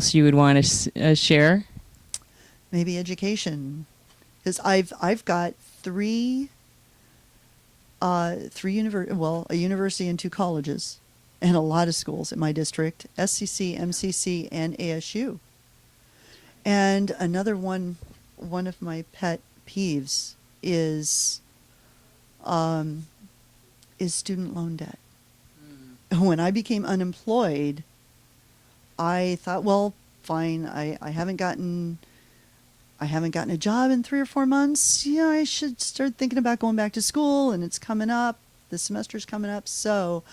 else you would want to share? Maybe education, because I've got three a university and two colleges, and a lot of schools in my district: SCC, MCC, and ASU. And another one of my pet peeves is student loan debt. When I became unemployed, I thought, well, fine, I haven't gotten a job in 3 or 4 months. Yeah, I should start thinking about going back to school, and it's coming up. The semester's coming up. So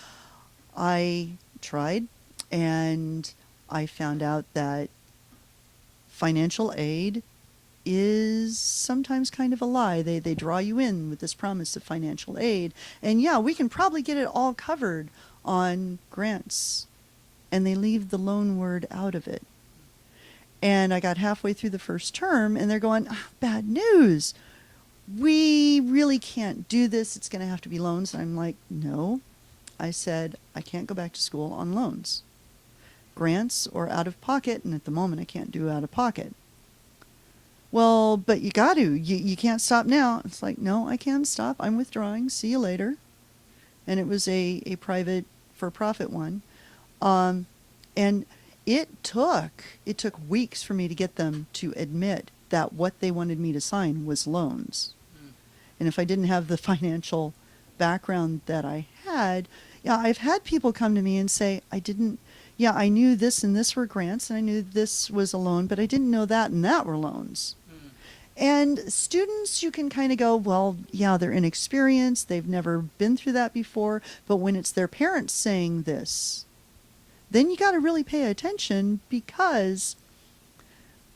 I tried, and I found out that financial aid is sometimes kind of a lie. They draw you in with this promise of financial aid. And yeah, we can probably get it all covered on grants. And they leave the loan word out of it. And I got halfway through the first term, and they're going, bad news. We really can't do this. It's going to have to be loans. And I'm like, no. I said, I can't go back to school on loans. Grants or out of pocket, and at the moment I can't do out of pocket. Well, but you got to. You can't stop now. It's like, no, I can't stop. I'm withdrawing. See you later. And it was a private for-profit one. And it took weeks for me to get them to admit that what they wanted me to sign was loans. And if I didn't have the financial background that I had, yeah, I've had people come to me and say, I knew this and this were grants, and I knew this was a loan, but I didn't know that and that were loans. And students, you can kind of go, well, yeah, they're inexperienced, they've never been through that before, but when it's their parents saying this, then you got to really pay attention, because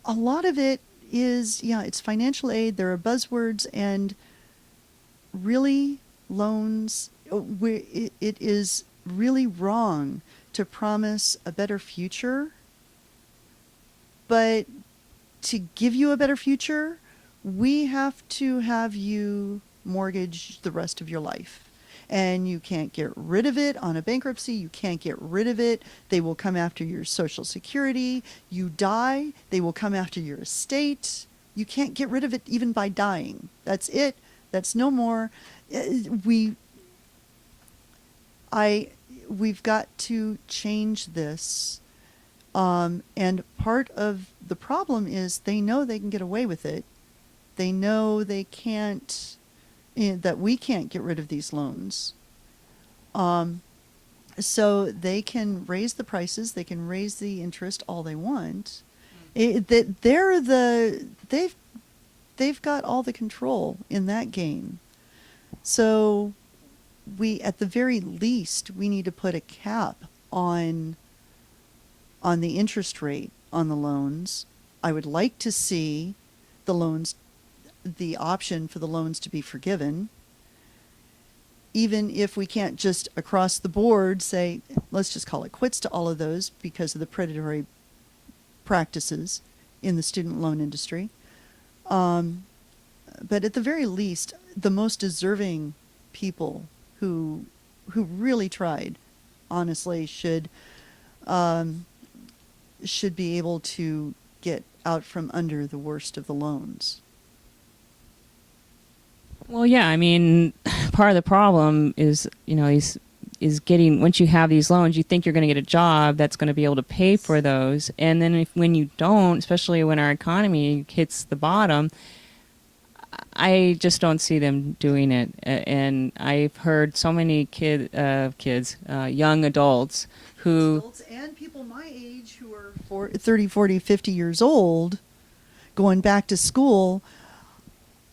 a lot of it is, it's financial aid, there are buzzwords, and really loans, it is really wrong to promise a better future, but to give you a better future, we have to have you mortgage the rest of your life. And you can't get rid of it on a bankruptcy. You can't get rid of it. They will come after your Social Security. You die, they will come after your estate. You can't get rid of it even by dying. That's it. That's no more. We've got to change this. And part of the problem is they know they can get away with it. They know they can't, that we can't get rid of these loans. So they can raise the prices, they can raise the interest all they want. They've got all the control in that game. So at the very least, we need to put a cap on the interest rate on the loans. I would like to see the option for the loans to be forgiven, even if we can't just across the board say, let's just call it quits to all of those because of the predatory practices in the student loan industry. But at the very least, the most deserving people who really tried, honestly, should be able to get out from under the worst of the loans. Well, yeah, I mean, part of the problem is, is getting, once you have these loans, you think you're going to get a job that's going to be able to pay for those. And then when you don't, especially when our economy hits the bottom, I just don't see them doing it. And I've heard so many kids, young adults who... Adults and people my age who are 30, 40, 50 years old going back to school.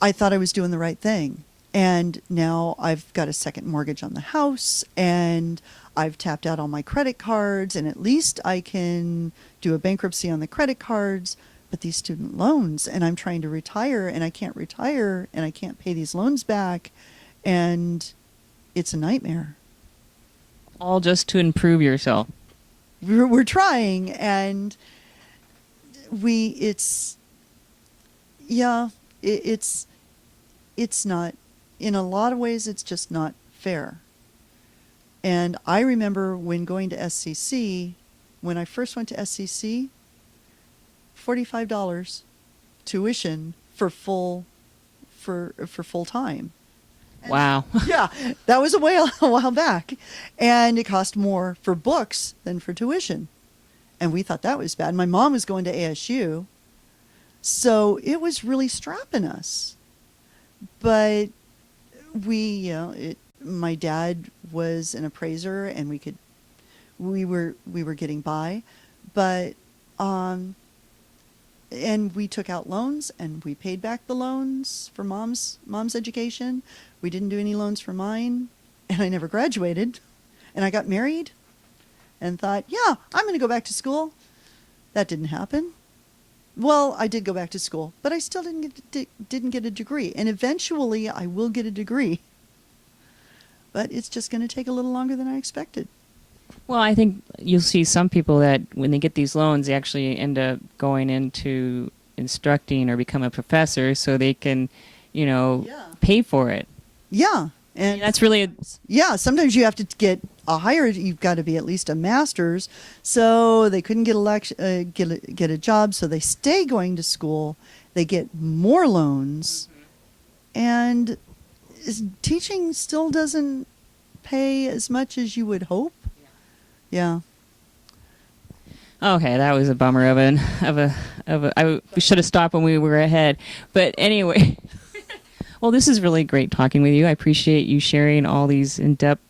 I thought I was doing the right thing. And now I've got a second mortgage on the house, and I've tapped out all my credit cards, and at least I can do a bankruptcy on the credit cards. But these student loans, and I'm trying to retire, and I can't retire, and I can't pay these loans back, and it's a nightmare. All just to improve yourself. We're trying, and it's not, in a lot of ways, it's just not fair. And I remember when going to SCC, when I first went to SCC, $45 tuition for full time. Wow. Yeah, that was a while back, and it cost more for books than for tuition, and we thought that was bad. My mom was going to ASU, so it was really strapping us. But my dad was an appraiser, and we were getting by, but and we took out loans, and we paid back the loans for mom's education. We didn't do any loans for mine, and I never graduated. And I got married and thought, yeah, I'm going to go back to school. That didn't happen. Well, I did go back to school, but I still didn't get a degree. And eventually I will get a degree. But it's just going to take a little longer than I expected. Well, I think you'll see some people that when they get these loans, they actually end up going into instructing or become a professor so they can, pay for it. Yeah. And that's really yeah, sometimes you have to get you've got to be at least a master's. So they couldn't get a job, so they stay going to school. They get more loans. And teaching still doesn't pay as much as you would hope. Yeah. Okay, that was a bummer we should have stopped when we were ahead. But anyway, well, this is really great talking with you. I appreciate you sharing all these in-depth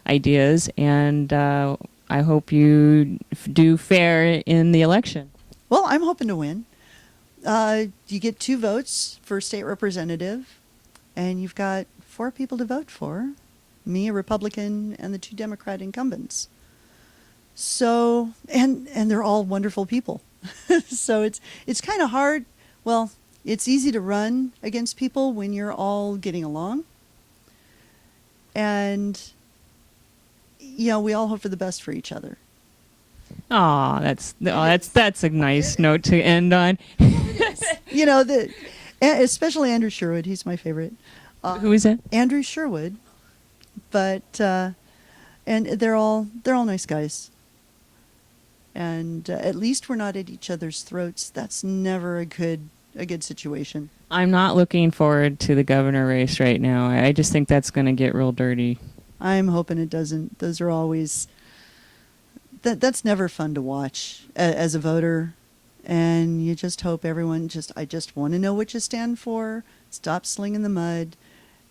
ideas, and I hope you do fair in the election. Well, I'm hoping to win. You get 2 votes for state representative, and you've got 4 people to vote for. Me, a Republican, and the 2 Democrat incumbents. So, and they're all wonderful people. So it's kind of hard. Well, it's easy to run against people when you're all getting along. And, we all hope for the best for each other. That's a nice note to end on. Especially Andrew Sherwood. He's my favorite. Who is it? Andrew Sherwood. But and they're all nice guys. And at least we're not at each other's throats. That's never a good situation. I'm not looking forward to the governor race right now. I just think that's going to get real dirty. I'm hoping it doesn't. Those are always that's never fun to watch as a voter. And you just hope everyone I just want to know what you stand for. Stop slinging the mud.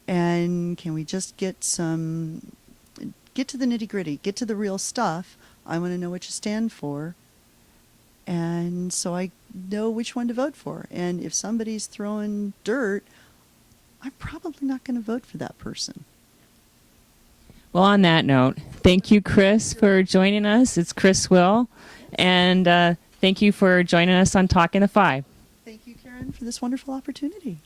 And can we just get to the nitty-gritty, get to the real stuff? I want to know what you stand for, and so I know which one to vote for. And if somebody's throwing dirt, I'm probably not going to vote for that person. Well, on that note, thank you, Chris, for joining us. It's Chris Will, and thank you for joining us on Talking the 5. Thank you, Karen, for this wonderful opportunity.